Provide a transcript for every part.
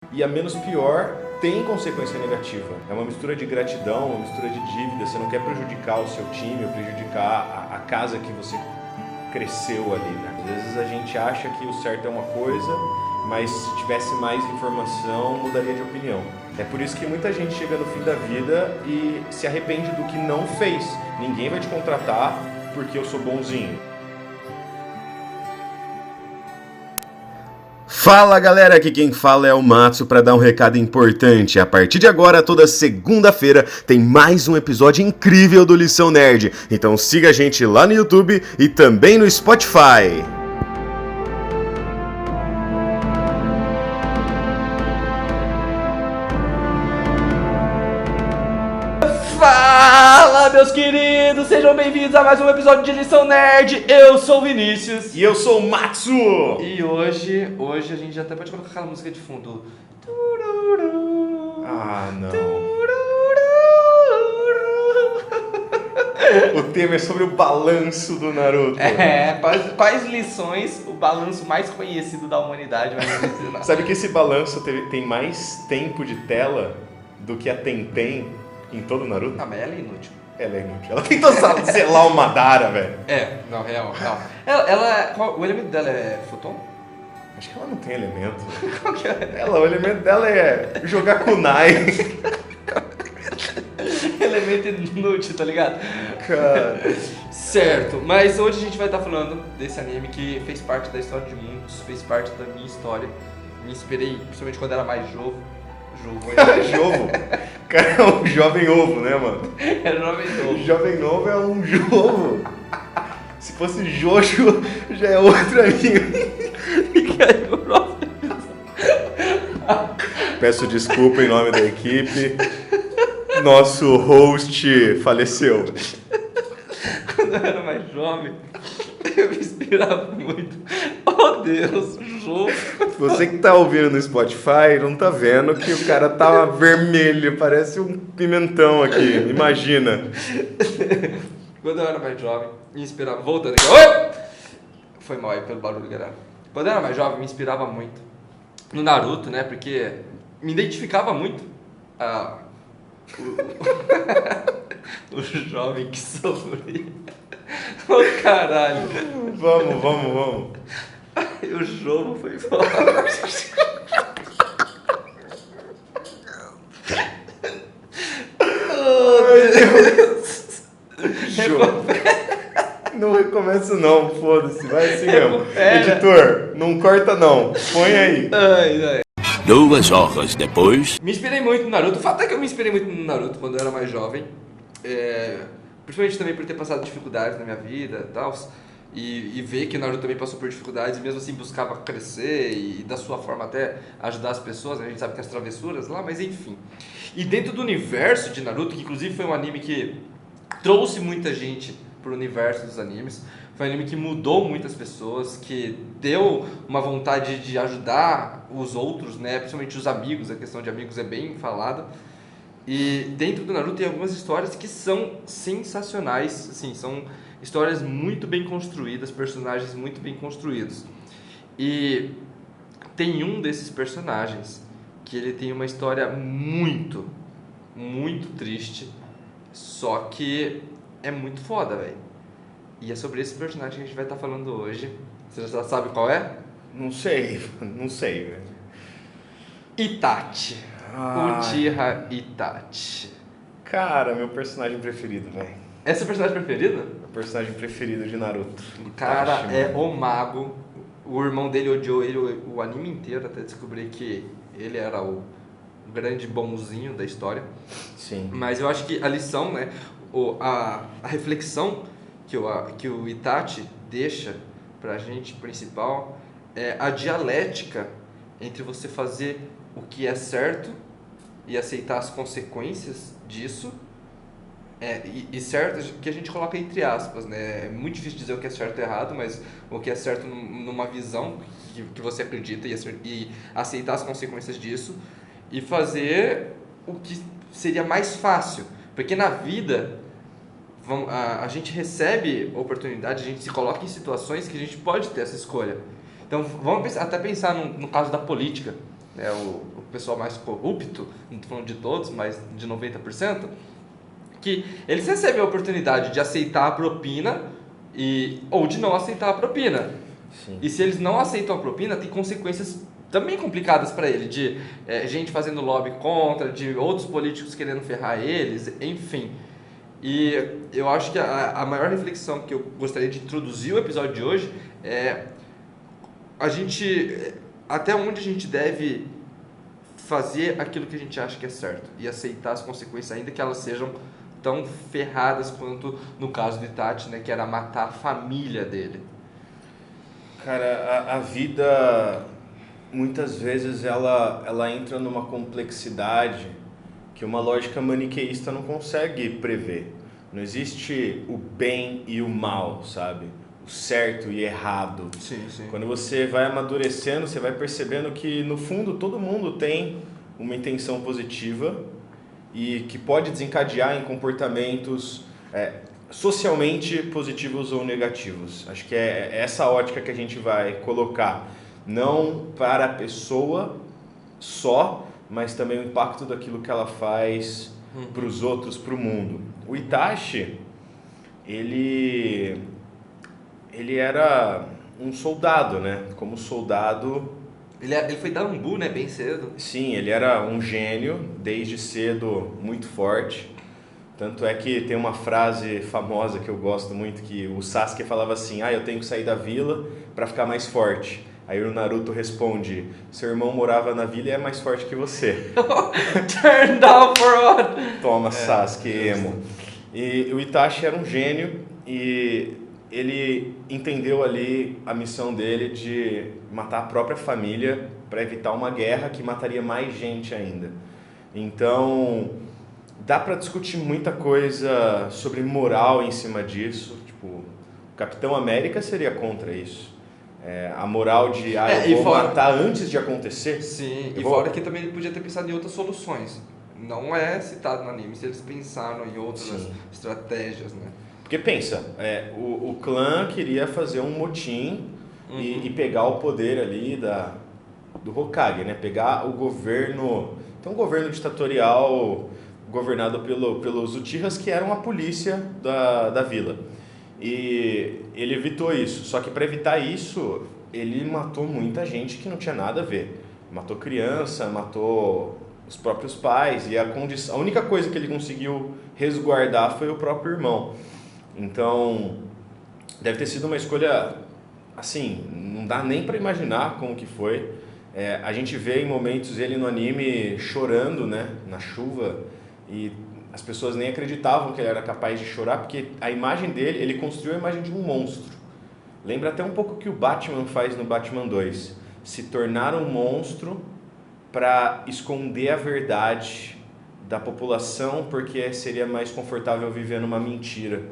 E a menos pior tem consequência negativa. É uma mistura de gratidão, uma mistura de dívida. Você não quer prejudicar o seu time ou prejudicar a casa que você cresceu ali, né? Às vezes a gente acha que o certo é uma coisa, mas se tivesse mais informação, mudaria de opinião. É por isso que muita gente chega no fim da vida e se arrepende do que não fez. Ninguém vai te contratar porque eu sou bonzinho. Fala galera, aqui quem fala é o Matsu para dar um recado importante. A partir de agora, toda segunda-feira, tem mais um episódio incrível do Lição Nerd. Então siga a gente lá no YouTube e também no Spotify. Fala, meus queridos! Sejam bem-vindos a mais um episódio de Lição Nerd. Eu sou o Vinícius. E eu sou o Matsu. E hoje a gente já até pode colocar aquela música de fundo. Ah, não. O tema é sobre o balanço do Naruto. Quais lições o balanço mais conhecido da humanidade vai nos ensinar? Sabe que esse balanço tem mais tempo de tela do que a Tenten em todo o Naruto? Ah, mas ela é inútil. Ela é inútil. Ela tentou selar o Madara, velho. Não, real. O elemento dela é futon? Acho que ela não tem elemento. Qual que é? O elemento dela é jogar kunai. Elemento inútil, tá ligado? Cara. Certo, mas hoje a gente vai estar falando desse anime que fez parte da história de muitos, fez parte da minha história. Me inspirei, principalmente quando era mais Jovo. Jovo? Cara, é um jovem ovo, né, mano? Era jovem novo. Jovem novo é um jovo. Se fosse Jojo, já é outro amigo. E aí, o próximo Peço desculpa em nome da equipe. Nosso host faleceu. Quando eu era mais jovem, eu me inspirava muito. Oh Deus, Jovo. Você que tá ouvindo no Spotify não tá vendo que o cara tá vermelho, parece um pimentão aqui, imagina. Quando eu era mais jovem, me inspirava. Voltando aqui. Oi! Foi mal aí pelo barulho, galera. Quando eu era mais jovem, me inspirava muito no Naruto, né? Porque me identificava muito o jovem que sofria. Oh, caralho. Vamos. E o jogo foi embora. Ai, Deus. Jogo. Não recomeça não, foda-se, vai assim mesmo. Editor, não corta não, põe aí. Ai. 2 horas depois. Me inspirei muito no Naruto. O fato é que eu me inspirei muito no Naruto quando eu era mais jovem. Principalmente também por ter passado dificuldades na minha vida e tal. E ver que o Naruto também passou por dificuldades e mesmo assim buscava crescer e da sua forma até ajudar as pessoas, né? A gente sabe que tem as travessuras lá, mas enfim. E dentro do universo de Naruto, que inclusive foi um anime que trouxe muita gente pro universo dos animes, foi um anime que mudou muitas pessoas, que deu uma vontade de ajudar os outros, né? Principalmente os amigos, a questão de amigos é bem falada. E dentro do Naruto tem algumas histórias que são sensacionais, assim, são histórias muito bem construídas, personagens muito bem construídos. E tem um desses personagens que ele tem uma história muito triste, só que é muito foda, velho. E é sobre esse personagem que a gente vai estar falando hoje. Você já sabe qual é? Não sei, velho. Itachi. Uchiha Itachi. Cara, meu personagem preferido, velho. Esse é o personagem preferido? Meu personagem preferido de Naruto. O cara Itachi, é mano. o mago. O irmão dele odiou ele o anime inteiro até descobrir que ele era o grande bonzinho da história. Sim. Mas eu acho que a lição, né, a reflexão que o Itachi deixa pra gente principal é a dialética entre você fazer o que é certo e aceitar as consequências disso. E certo que a gente coloca entre aspas, né? É muito difícil dizer o que é certo e errado, mas o que é certo numa visão que você acredita e aceitar as consequências disso e fazer o que seria mais fácil. Porque na vida a gente recebe oportunidade, a gente se coloca em situações que a gente pode ter essa escolha. Então vamos até pensar no caso da política. né, o pessoal mais corrupto, não estou falando de todos, mas de 90%, que eles recebem a oportunidade de aceitar a propina ou de não aceitar a propina. Sim. E se eles não aceitam a propina, tem consequências também complicadas para ele, de gente fazendo lobby contra, de outros políticos querendo ferrar eles, enfim. E eu acho que a maior reflexão que eu gostaria de introduzir o episódio de hoje é até onde a gente deve fazer aquilo que a gente acha que é certo e aceitar as consequências, ainda que elas sejam tão ferradas quanto no caso do Itachi, né, que era matar a família dele. Cara, a vida, muitas vezes, ela entra numa complexidade que uma lógica maniqueísta não consegue prever. Não existe o bem e o mal, sabe? O certo e errado. Sim, sim. Quando você vai amadurecendo, você vai percebendo que, no fundo, todo mundo tem uma intenção positiva e que pode desencadear em comportamentos socialmente positivos ou negativos. Acho que é essa ótica que a gente vai colocar, não para a pessoa só, mas também o impacto daquilo que ela faz para os outros, para o mundo. O Itachi, ele era um soldado, né? Como soldado... Ele foi dar umbu, né, bem cedo. Sim, ele era um gênio, desde cedo, muito forte. Tanto é que tem uma frase famosa que eu gosto muito, que o Sasuke falava assim: eu tenho que sair da vila para ficar mais forte. Aí o Naruto responde: seu irmão morava na vila e é mais forte que você. Turn down for what? Toma, Sasuke, emo. E o Itachi era um gênio e ele entendeu ali a missão dele de matar a própria família para evitar uma guerra que mataria mais gente ainda. Então, dá para discutir muita coisa sobre moral em cima disso. Tipo, o Capitão América seria contra isso. A moral de, eu vou matar antes de acontecer. Sim, fora que também ele podia ter pensado em outras soluções. Não é citado no anime, se eles pensaram em outras estratégias, né? Porque pensa, o clã queria fazer um motim e pegar o poder ali do Hokage, né? Pegar o governo... Tem um governo ditatorial governado pelos Uchihas, que eram a polícia da vila. E ele evitou isso. Só que para evitar isso, ele matou muita gente que não tinha nada a ver. Matou criança, matou os próprios pais. E a única coisa que ele conseguiu resguardar foi o próprio irmão. Então, deve ter sido uma escolha, assim, não dá nem para imaginar como que foi. A gente vê em momentos ele no anime chorando, né, na chuva, e as pessoas nem acreditavam que ele era capaz de chorar, porque a imagem dele, ele construiu a imagem de um monstro. Lembra até um pouco o que o Batman faz no Batman 2. Se tornar um monstro para esconder a verdade da população, porque seria mais confortável viver numa mentira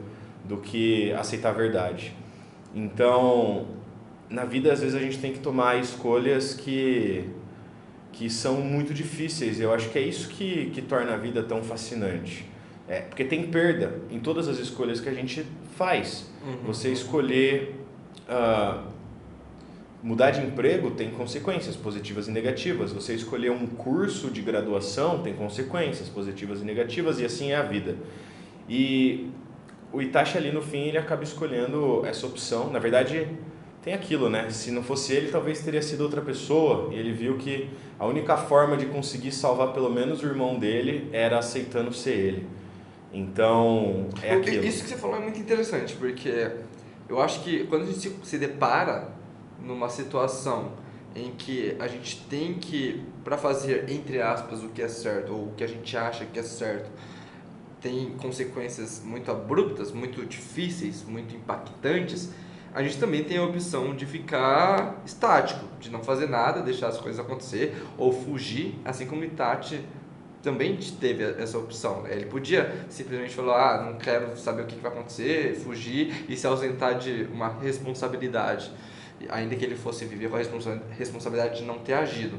do que aceitar a verdade. Então, na vida, às vezes, a gente tem que tomar escolhas que são muito difíceis. Eu acho que é isso que torna a vida tão fascinante. Porque tem perda em todas as escolhas que a gente faz. Você escolher mudar de emprego tem consequências positivas e negativas. Você escolher um curso de graduação tem consequências positivas e negativas, e assim é a vida. E o Itachi ali no fim, ele acaba escolhendo essa opção. Na verdade, tem aquilo, né? Se não fosse ele, talvez teria sido outra pessoa. E ele viu que a única forma de conseguir salvar pelo menos o irmão dele era aceitando ser ele. Então, aquilo. Isso que você falou é muito interessante, porque eu acho que quando a gente se depara numa situação em que a gente tem que, para fazer, entre aspas, o que é certo, ou o que a gente acha que é certo, tem consequências muito abruptas, muito difíceis, muito impactantes, a gente também tem a opção de ficar estático, de não fazer nada, deixar as coisas acontecer, ou fugir, assim como o Itachi também teve essa opção. Ele podia simplesmente falar, não quero saber o que vai acontecer, fugir e se ausentar de uma responsabilidade, ainda que ele fosse viver com a responsabilidade de não ter agido.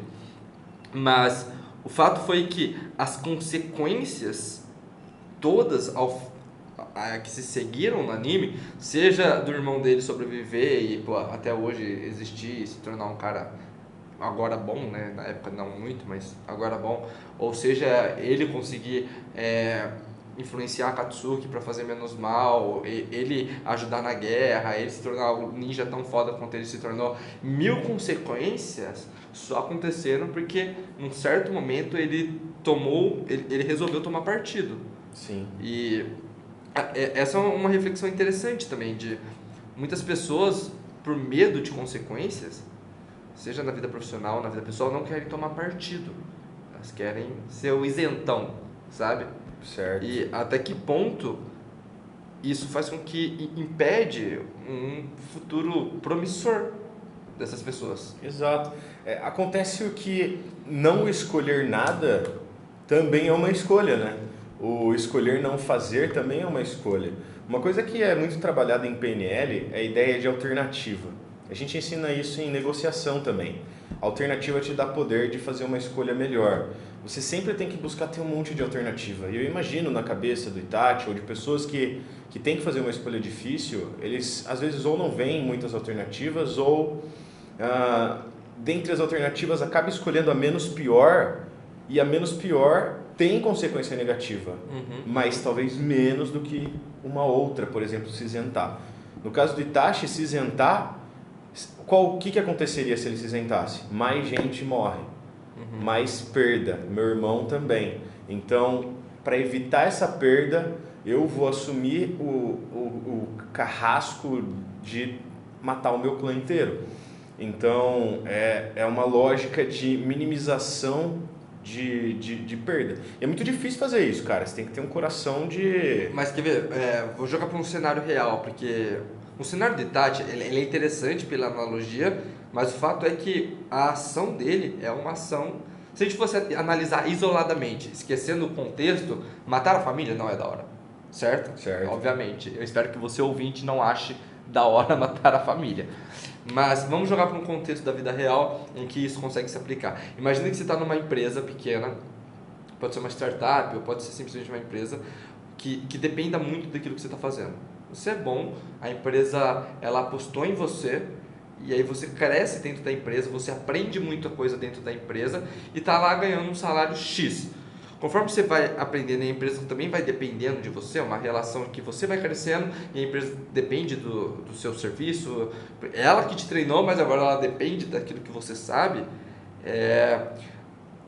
Mas o fato foi que as consequências todas que se seguiram no anime, seja do irmão dele sobreviver e até hoje existir e se tornar um cara agora bom, né? Na época não muito, mas agora bom. Ou seja, ele conseguir influenciar a Katsuki para fazer menos mal, ele ajudar na guerra, ele se tornar um ninja tão foda quanto ele se tornou. Mil consequências só aconteceram porque num certo momento ele resolveu tomar partido. Sim. E essa é uma reflexão interessante também de muitas pessoas, por medo de consequências, seja na vida profissional ou na vida pessoal, não querem tomar partido. Elas querem ser o isentão, sabe? Certo. E até que ponto isso faz com que impede um futuro promissor dessas pessoas. Exato. Acontece o que não escolher nada também é uma escolha, né? O escolher não fazer também é uma escolha. Uma coisa que é muito trabalhada em PNL é a ideia de alternativa. A gente ensina isso em negociação também. A alternativa te dá poder de fazer uma escolha melhor. Você sempre tem que buscar ter um monte de alternativa. E eu imagino na cabeça do Itachi ou de pessoas que têm que fazer uma escolha difícil, eles às vezes ou não veem muitas alternativas ou dentre as alternativas acaba escolhendo a menos pior e a menos pior tem consequência negativa, mas talvez menos do que uma outra, por exemplo, se isentar. No caso do Itachi, se isentar, o que aconteceria se ele se isentasse? Mais gente morre, mais perda, meu irmão também. Então, para evitar essa perda, eu vou assumir o carrasco de matar o meu clã inteiro. Então, é uma lógica de minimização de perda. E é muito difícil fazer isso, cara. Você tem que ter um coração de... Mas quer ver, vou jogar para um cenário real, porque o cenário de Itachi ele é interessante pela analogia, mas o fato é que a ação dele é uma ação... Se a gente fosse analisar isoladamente, esquecendo o contexto, matar a família não é da hora, certo? Certo. Obviamente. Eu espero que você, ouvinte, não ache da hora matar a família. Mas vamos jogar para um contexto da vida real em que isso consegue se aplicar. Imagina que você está numa empresa pequena, pode ser uma startup ou pode ser simplesmente uma empresa que dependa muito daquilo que você está fazendo. Você é bom, a empresa ela apostou em você e aí você cresce dentro da empresa, você aprende muita coisa dentro da empresa e está lá ganhando um salário X. Conforme você vai aprendendo, a empresa também vai dependendo de você, é uma relação que você vai crescendo e a empresa depende do seu serviço. Ela que te treinou, mas agora ela depende daquilo que você sabe.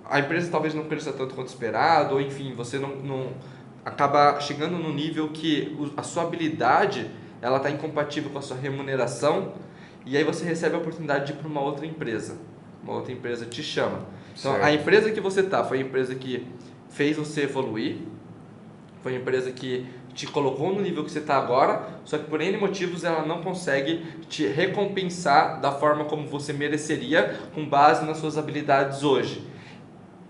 A empresa talvez não cresça tanto quanto esperado, ou enfim, você não acaba chegando no nível que a sua habilidade ela está incompatível com a sua remuneração e aí você recebe a oportunidade de ir para uma outra empresa. Uma outra empresa te chama. Então, Certo. a empresa que você está foi a empresa que fez você evoluir, foi a empresa que te colocou no nível que você está agora, só que por N motivos ela não consegue te recompensar da forma como você mereceria com base nas suas habilidades hoje.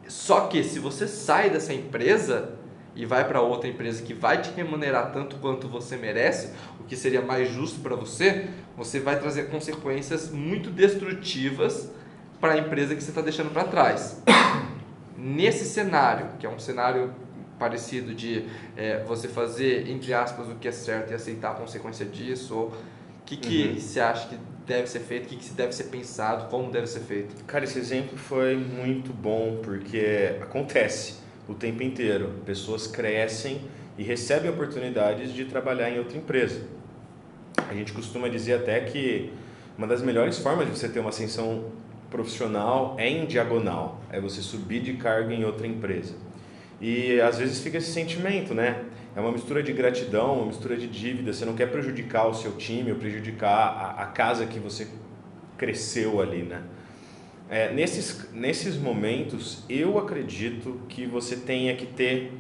Só que se você sai dessa empresa e vai para outra empresa que vai te remunerar tanto quanto você merece, o que seria mais justo para você, você vai trazer consequências muito destrutivas para a empresa que você está deixando para trás. Nesse cenário, que é um cenário parecido de você fazer, entre aspas, o que é certo e aceitar a consequência disso, ou o que você acha que deve ser feito, o que deve ser pensado, como deve ser feito? Cara, esse exemplo foi muito bom porque acontece o tempo inteiro. Pessoas crescem e recebem oportunidades de trabalhar em outra empresa. A gente costuma dizer até que uma das melhores formas de você ter uma ascensão profissional é em diagonal, é você subir de cargo em outra empresa. E às vezes fica esse sentimento, né? É uma mistura de gratidão, uma mistura de dívida. Você não quer prejudicar o seu time ou prejudicar a casa que você cresceu ali, né? Nesses momentos, eu acredito que você tenha que ter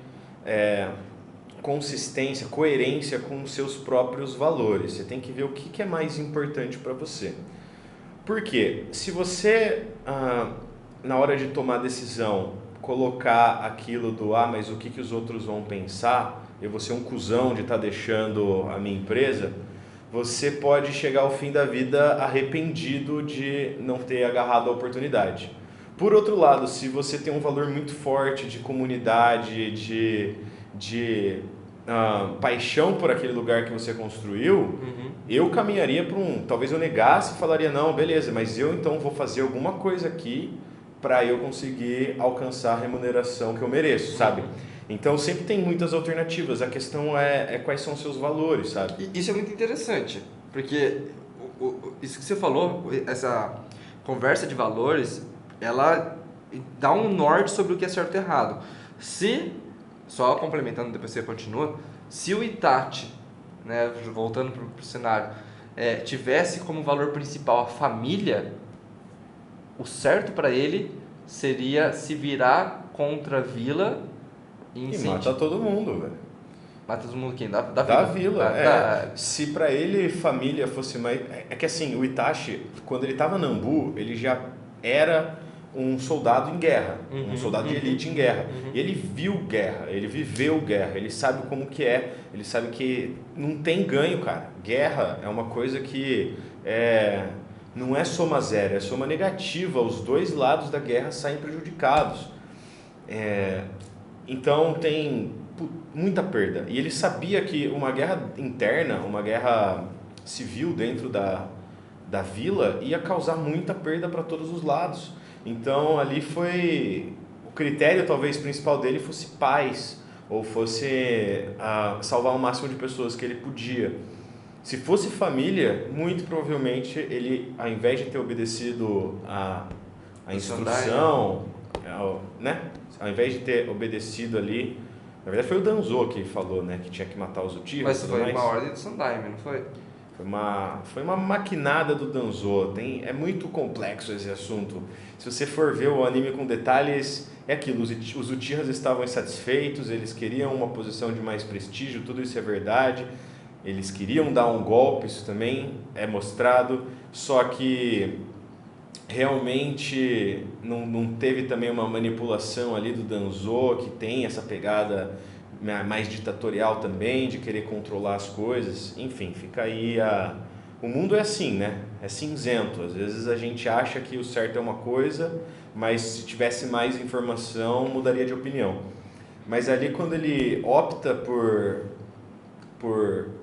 consistência, coerência com os seus próprios valores. Você tem que ver o que é mais importante para você. Porque se você, na hora de tomar decisão, colocar aquilo do mas o que os outros vão pensar, eu vou ser um cuzão de estar deixando a minha empresa, você pode chegar ao fim da vida arrependido de não ter agarrado a oportunidade. Por outro lado, se você tem um valor muito forte de comunidade, de paixão por aquele lugar que você construiu, eu caminharia para talvez eu negasse e falaria, não, beleza, mas eu então vou fazer alguma coisa aqui para eu conseguir alcançar a remuneração que eu mereço, sabe? Então sempre tem muitas alternativas, a questão é quais são os seus valores, sabe? E isso é muito interessante, porque isso que você falou, essa conversa de valores, ela dá um norte sobre o que é certo e errado. Só complementando, depois você continua, se o Itachi, né, voltando para o cenário, tivesse como valor principal a família, o certo para ele seria se virar contra a vila e mata todo mundo, velho. Mata todo mundo quem? Da vila. Se para ele família fosse mais... É que assim, o Itachi, quando ele estava na Nambu, ele já era um soldado em guerra, um soldado de elite em guerra. E ele viu guerra, ele viveu guerra, ele sabe como que é, ele sabe que não tem ganho, cara. Guerra é uma coisa que não é soma zero, é soma negativa. Os dois lados da guerra saem prejudicados. Então tem muita perda. E ele sabia que uma guerra interna, uma guerra civil dentro da vila ia causar muita perda para todos os lados. Então ali foi o critério talvez principal dele fosse paz, ou fosse salvar o máximo de pessoas que ele podia. Se fosse família, muito provavelmente ele, ao invés de ter obedecido a instrução, né? Ao invés de ter obedecido ali, na verdade foi o Danzo que falou, né, que tinha que matar os Uchihas. Mas foi uma ordem do Sandaime, não foi? Foi uma maquinada do Danzo. É muito complexo esse assunto. Se você for ver o anime com detalhes, é aquilo, os Uchihas estavam insatisfeitos, eles queriam uma posição de mais prestígio, tudo isso é verdade. Eles queriam dar um golpe, isso também é mostrado, só que realmente não teve também uma manipulação ali do Danzo, que tem essa pegada mais ditatorial também, de querer controlar as coisas. Enfim, fica aí o mundo é assim, né? É cinzento. Às vezes a gente acha que o certo é uma coisa, mas se tivesse mais informação, mudaria de opinião. Mas ali quando ele opta por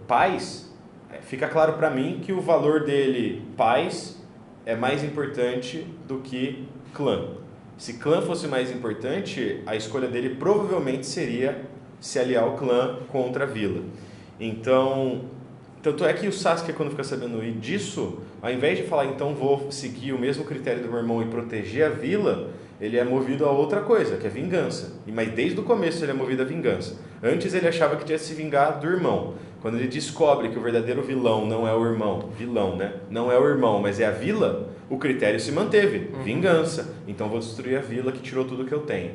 paz, fica claro para mim que o valor dele, paz, é mais importante do que clã. Se clã fosse mais importante, a escolha dele provavelmente seria se aliar ao clã contra a vila. Então, tanto é que o Sasuke, quando fica sabendo disso, ao invés de falar, então vou seguir o mesmo critério do meu irmão e proteger a vila, ele é movido a outra coisa, que é vingança. Mas desde o começo ele é movido a vingança. Antes ele achava que tinha que se vingar do irmão. Quando ele descobre que o verdadeiro vilão não é o irmão, né? Não é o irmão, mas é a vila, o critério se manteve, vingança. Então vou destruir a vila que tirou tudo que eu tenho.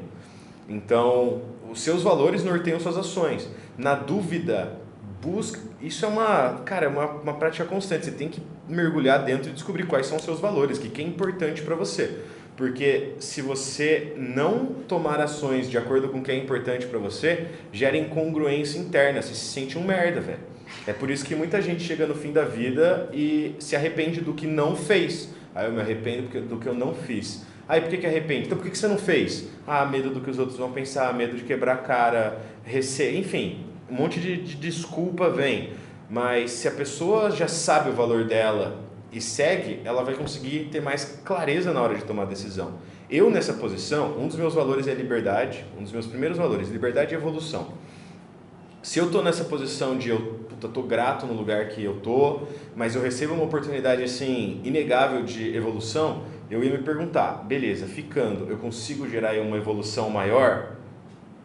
Então, os seus valores norteiam suas ações. Na dúvida, busca... Isso é uma prática constante. Você tem que mergulhar dentro e descobrir quais são os seus valores, que é importante para você. Porque se você não tomar ações de acordo com o que é importante para você, gera incongruência interna, você se sente um merda, velho. É por isso que muita gente chega no fim da vida e se arrepende do que não fez. Aí eu me arrependo do que eu não fiz. Aí por que arrepende? Então por que você não fez? Medo do que os outros vão pensar, medo de quebrar a cara, receio, enfim, um monte de desculpa vem. Mas se a pessoa já sabe o valor dela e segue, ela vai conseguir ter mais clareza na hora de tomar a decisão. Eu, nessa posição, um dos meus valores é liberdade, um dos meus primeiros valores, liberdade e evolução. Se eu estou nessa posição de eu estou grato no lugar que eu estou, mas eu recebo uma oportunidade assim, inegável de evolução, eu ia me perguntar, beleza, ficando, eu consigo gerar uma evolução maior?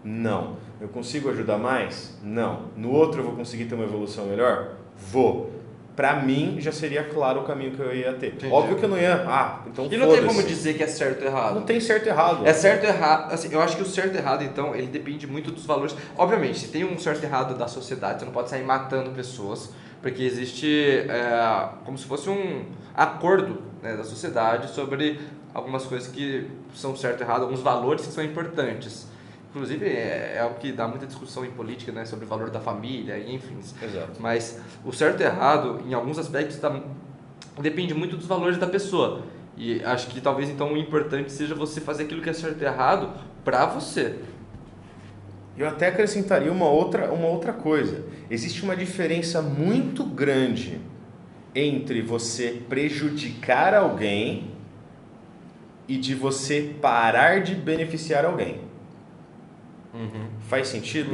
Não. Eu consigo ajudar mais? Não. No outro eu vou conseguir ter uma evolução melhor? Vou. Pra mim, já seria claro o caminho que eu ia ter. Entendi. Óbvio que eu não ia... então e não tem como dizer que é certo ou errado. Não tem certo e errado. É certo e errado. Assim, eu acho que o certo e errado, então, ele depende muito dos valores. Obviamente, se tem um certo e errado da sociedade, você não pode sair matando pessoas, porque existe como se fosse um acordo, né, da sociedade sobre algumas coisas que são certo e errado, alguns valores que são importantes. Inclusive, é algo que dá muita discussão em política, né, sobre o valor da família, e enfim. Exato. Mas o certo e errado, em alguns aspectos, depende muito dos valores da pessoa. E acho que talvez, então, o importante seja você fazer aquilo que é certo e errado pra você. Eu até acrescentaria uma outra coisa. Existe uma diferença muito grande entre você prejudicar alguém e de você parar de beneficiar alguém. Faz sentido?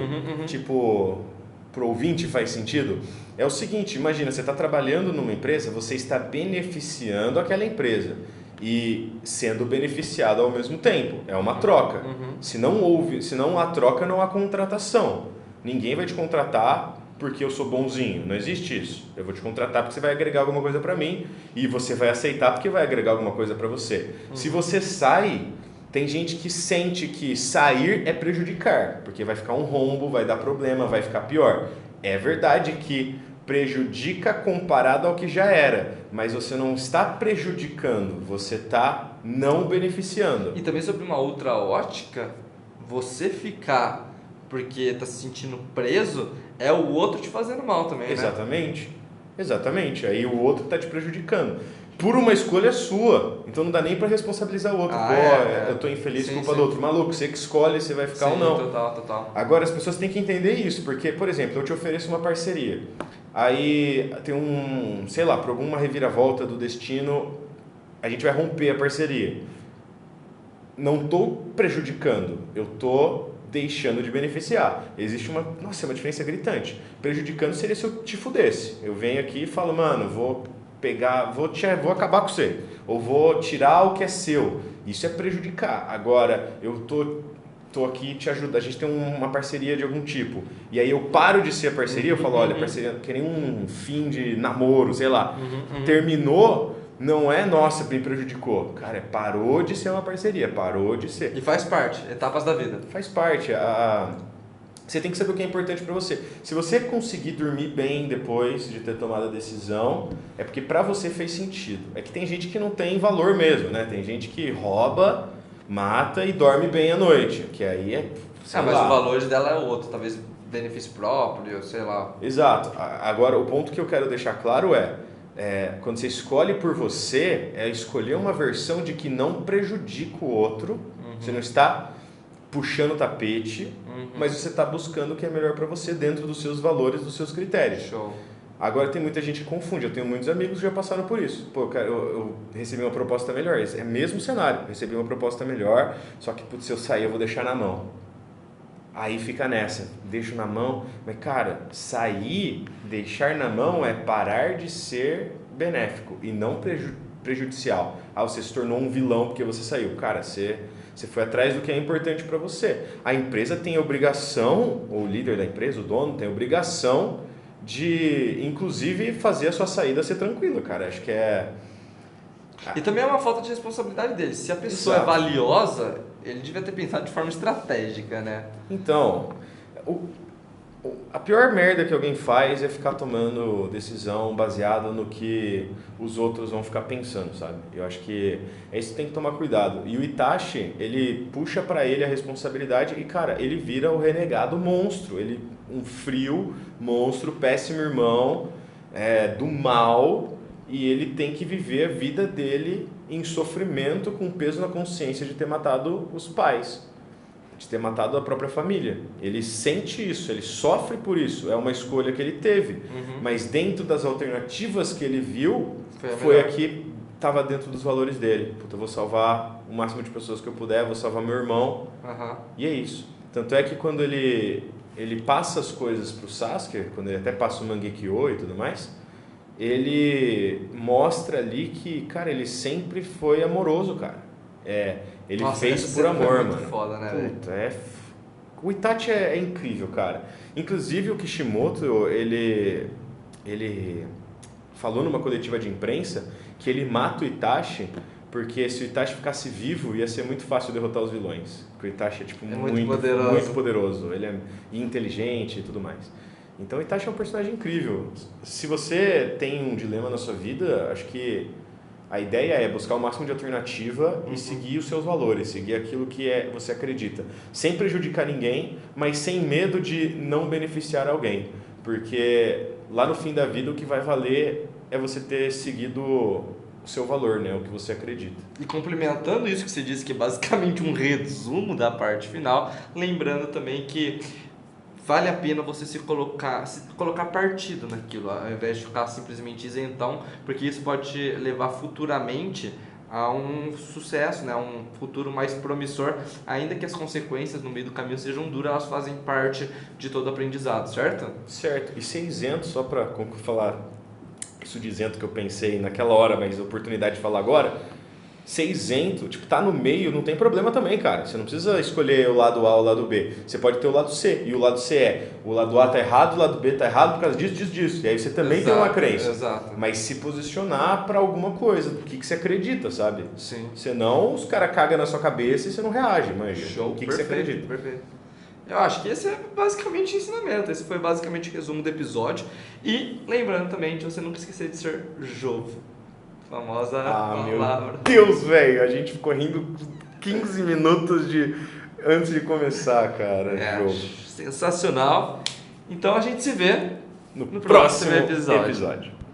Tipo, pro ouvinte faz sentido? É o seguinte, imagina, você está trabalhando numa empresa, você está beneficiando aquela empresa e sendo beneficiado ao mesmo tempo. É uma troca. Se não há troca, não há contratação. Ninguém vai te contratar porque eu sou bonzinho. Não existe isso. Eu vou te contratar porque você vai agregar alguma coisa para mim e você vai aceitar porque vai agregar alguma coisa para você. Se você sai, tem gente que sente que sair é prejudicar, porque vai ficar um rombo, vai dar problema, vai ficar pior. É verdade que prejudica comparado ao que já era, mas você não está prejudicando, você está não beneficiando. E também sobre uma outra ótica, você ficar porque está se sentindo preso é o outro te fazendo mal também, Exatamente. Né? Exatamente. Aí o outro está te prejudicando. Por uma escolha sua. Então não dá nem para responsabilizar o outro. Eu tô infeliz por culpa do outro. Maluco, você que escolhe se vai ficar ou não. Total. Agora as pessoas têm que entender isso, porque, por exemplo, eu te ofereço uma parceria. Aí tem por alguma reviravolta do destino, a gente vai romper a parceria. Não tô prejudicando, eu tô deixando de beneficiar. Existe uma diferença gritante. Prejudicando seria se eu te fudesse. Eu venho aqui e falo, mano, vou acabar com você, ou vou tirar o que é seu. Isso é prejudicar. Agora, eu tô aqui te ajudando, a gente tem uma parceria de algum tipo, e aí eu paro de ser a parceria, eu falo, olha, parceria, que nem um fim de namoro, sei lá, terminou, não é, nossa, me prejudicou. Cara, parou de ser uma parceria, parou de ser. E faz parte, etapas da vida. Faz parte, você tem que saber o que é importante para você. Se você conseguir dormir bem depois de ter tomado a decisão, é porque para você fez sentido. É que tem gente que não tem valor mesmo, né? Tem gente que rouba, mata e dorme bem à noite, que aí é... mas o valor dela é outro, talvez benefício próprio, sei lá. Exato. Agora, o ponto que eu quero deixar claro quando você escolhe por você, é escolher uma versão de que não prejudica o outro, você não está puxando o tapete, mas você está buscando o que é melhor para você dentro dos seus valores, dos seus critérios. Show. Agora tem muita gente que confunde, eu tenho muitos amigos que já passaram por isso. Pô, eu recebi uma proposta melhor, é o mesmo cenário, recebi uma proposta melhor, só que se eu sair eu vou deixar na mão. Aí fica nessa, deixo na mão, mas cara, sair, deixar na mão é parar de ser benéfico e não prejudicial. Você se tornou um vilão porque você saiu. Cara, você foi atrás do que é importante para você. A empresa tem a obrigação, ou o líder da empresa, o dono, tem a obrigação de, inclusive, fazer a sua saída ser tranquila, cara. Acho que é... E também é uma falta de responsabilidade dele. Se a pessoa é valiosa, ele devia ter pensado de forma estratégica, né? Então, a pior merda que alguém faz é ficar tomando decisão baseada no que os outros vão ficar pensando, sabe? Eu acho que é isso que tem que tomar cuidado. E o Itachi, ele puxa pra ele a responsabilidade e, cara, ele vira o renegado monstro. Ele, um frio monstro, péssimo irmão, do mal, e ele tem que viver a vida dele em sofrimento, com peso na consciência de ter matado os pais, de ter matado a própria família. Ele sente isso, ele sofre por isso, é uma escolha que ele teve. Mas dentro das alternativas que ele viu, foi a que estava dentro dos valores dele. Puta, eu vou salvar o máximo de pessoas que eu puder, vou salvar meu irmão. E é isso. Tanto é que quando ele passa as coisas pro Sasuke, quando ele até passa o Mangekyo e tudo mais, ele mostra ali que, cara, ele sempre foi amoroso, cara. Ele fez por amor, mano. Foda, né, puta, o Itachi é incrível, cara. Inclusive o Kishimoto, ele falou numa coletiva de imprensa que ele mata o Itachi porque se o Itachi ficasse vivo ia ser muito fácil derrotar os vilões. Porque o Itachi é muito poderoso. Ele é inteligente e tudo mais. Então o Itachi é um personagem incrível. Se você tem um dilema na sua vida, acho que a ideia é buscar o máximo de alternativa e seguir os seus valores, seguir aquilo que você acredita. Sem prejudicar ninguém, mas sem medo de não beneficiar alguém. Porque lá no fim da vida o que vai valer é você ter seguido o seu valor, né? O que você acredita. E complementando isso que você disse, que é basicamente um resumo da parte final, lembrando também que vale a pena você se colocar partido naquilo, ao invés de ficar simplesmente isentão, porque isso pode te levar futuramente a um sucesso, né? A um futuro mais promissor, ainda que as consequências no meio do caminho sejam duras, elas fazem parte de todo aprendizado, certo? Certo. E ser isento, só para falar isso de isento que eu pensei naquela hora, mas oportunidade de falar agora, ser isento, tipo, tá no meio, não tem problema também, cara. Você não precisa escolher o lado A ou o lado B. Você pode ter o lado C, e o lado C é, o lado A tá errado, o lado B tá errado por causa disso. E aí você também tem uma crença. Exato. Mas se posicionar para alguma coisa, do que você acredita, sabe? Sim. Senão os caras cagam na sua cabeça e você não reage, manja. Show, O que você acredita? Perfeito. Eu acho que esse é basicamente o ensinamento, esse foi basicamente o resumo do episódio. E lembrando também de você nunca esquecer de ser jovo. Famosa palavra. Meu Deus, velho, a gente ficou rindo 15 minutos antes de começar, cara. Jogo. Sensacional. Então a gente se vê No próximo próximo episódio.